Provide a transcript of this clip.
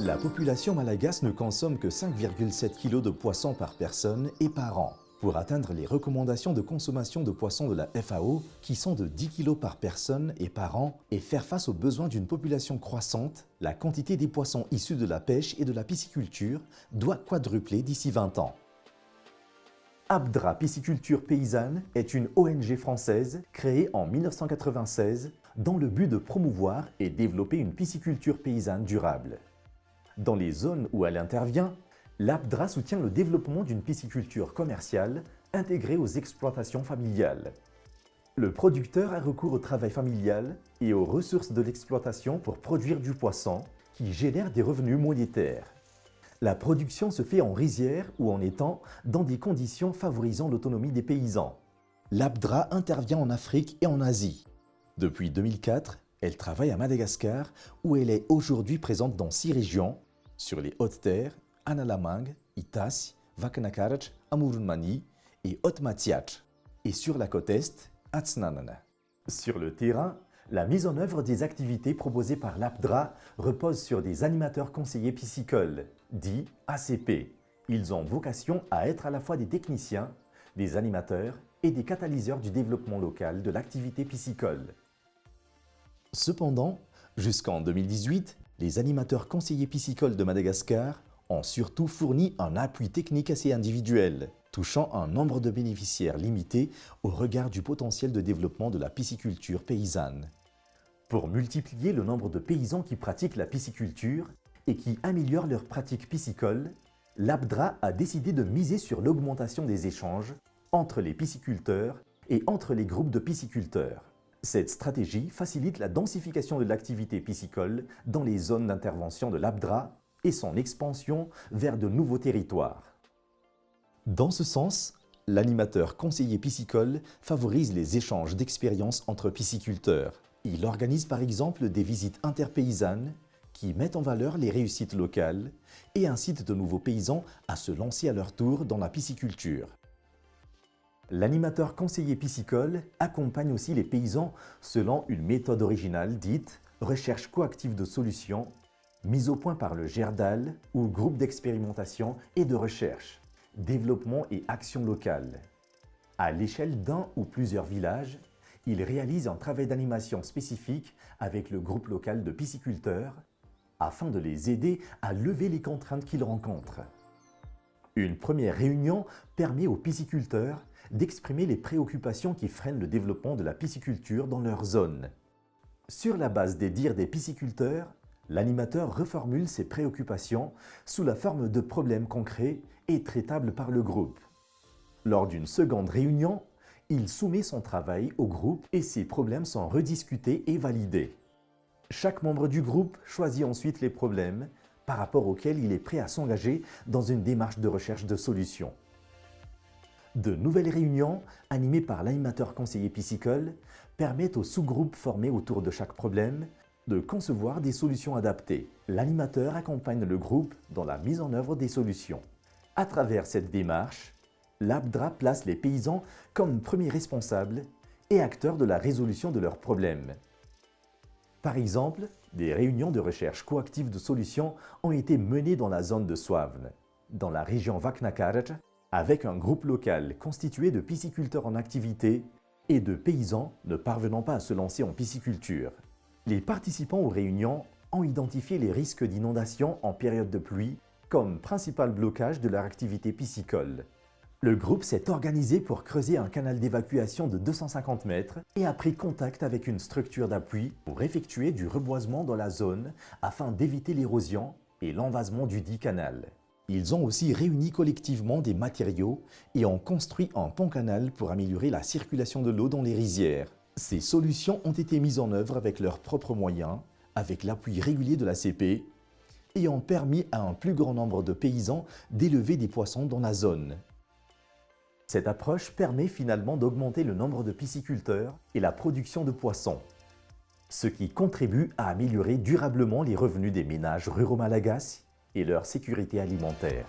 La population malgache ne consomme que 5,7 kg de poissons par personne et par an. Pour atteindre les recommandations de consommation de poissons de la FAO, qui sont de 10 kg par personne et par an, et faire face aux besoins d'une population croissante, la quantité des poissons issus de la pêche et de la pisciculture doit quadrupler d'ici 20 ans. Abdra Pisciculture Paysanne est une ONG française créée en 1996 dans le but de promouvoir et développer une pisciculture paysanne durable. Dans les zones où elle intervient, l'Abdra soutient le développement d'une pisciculture commerciale intégrée aux exploitations familiales. Le producteur a recours au travail familial et aux ressources de l'exploitation pour produire du poisson qui génère des revenus monétaires. La production se fait en rizière ou en étang dans des conditions favorisant l'autonomie des paysans. L'Abdra intervient en Afrique et en Asie. Depuis 2004, elle travaille à Madagascar où elle est aujourd'hui présente dans 6 régions, sur les Hautes-Terres, Analamang, Itas, Vakanakarach, Amurunmani et Otmatiach, et sur la côte Est, Atsnanan. Sur le terrain, la mise en œuvre des activités proposées par l'Abdra repose sur des animateurs conseillers piscicoles, dits ACP. Ils ont vocation à être à la fois des techniciens, des animateurs et des catalyseurs du développement local de l'activité piscicole. Cependant, jusqu'en 2018, les animateurs conseillers piscicoles de Madagascar ont surtout fourni un appui technique assez individuel, touchant un nombre de bénéficiaires limité au regard du potentiel de développement de la pisciculture paysanne. Pour multiplier le nombre de paysans qui pratiquent la pisciculture et qui améliorent leurs pratiques piscicoles, l'Abdra a décidé de miser sur l'augmentation des échanges entre les pisciculteurs et entre les groupes de pisciculteurs. Cette stratégie facilite la densification de l'activité piscicole dans les zones d'intervention de l'Abdra et son expansion vers de nouveaux territoires. Dans ce sens, l'animateur conseiller piscicole favorise les échanges d'expériences entre pisciculteurs. Il organise par exemple des visites interpaysannes qui mettent en valeur les réussites locales et incitent de nouveaux paysans à se lancer à leur tour dans la pisciculture. L'animateur conseiller piscicole accompagne aussi les paysans selon une méthode originale dite « recherche coactive de solutions » mise au point par le GERDAL ou groupe d'expérimentation et de recherche, développement et action locale. À l'échelle d'un ou plusieurs villages, il réalise un travail d'animation spécifique avec le groupe local de pisciculteurs afin de les aider à lever les contraintes qu'ils rencontrent. Une première réunion permet aux pisciculteurs d'exprimer les préoccupations qui freinent le développement de la pisciculture dans leur zone. Sur la base des dires des pisciculteurs, l'animateur reformule ses préoccupations sous la forme de problèmes concrets et traitables par le groupe. Lors d'une seconde réunion, il soumet son travail au groupe et ses problèmes sont rediscutés et validés. Chaque membre du groupe choisit ensuite les problèmes par rapport auxquels il est prêt à s'engager dans une démarche de recherche de solutions. De nouvelles réunions, animées par l'animateur conseiller piscicole, permettent aux sous-groupes formés autour de chaque problème de concevoir des solutions adaptées. L'animateur accompagne le groupe dans la mise en œuvre des solutions. À travers cette démarche, l'Abdra place les paysans comme premiers responsables et acteurs de la résolution de leurs problèmes. Par exemple, des réunions de recherche coactive de solutions ont été menées dans la zone de Soavne, dans la région Vakanakarach, avec un groupe local constitué de pisciculteurs en activité et de paysans ne parvenant pas à se lancer en pisciculture. Les participants aux réunions ont identifié les risques d'inondation en période de pluie comme principal blocage de leur activité piscicole. Le groupe s'est organisé pour creuser un canal d'évacuation de 250 mètres et a pris contact avec une structure d'appui pour effectuer du reboisement dans la zone afin d'éviter l'érosion et l'envasement du dit canal. Ils ont aussi réuni collectivement des matériaux et ont construit un pont-canal pour améliorer la circulation de l'eau dans les rizières. Ces solutions ont été mises en œuvre avec leurs propres moyens, avec l'appui régulier de l'ACP, et ont permis à un plus grand nombre de paysans d'élever des poissons dans la zone. Cette approche permet finalement d'augmenter le nombre de pisciculteurs et la production de poissons, ce qui contribue à améliorer durablement les revenus des ménages ruraux malagasy et leur sécurité alimentaire.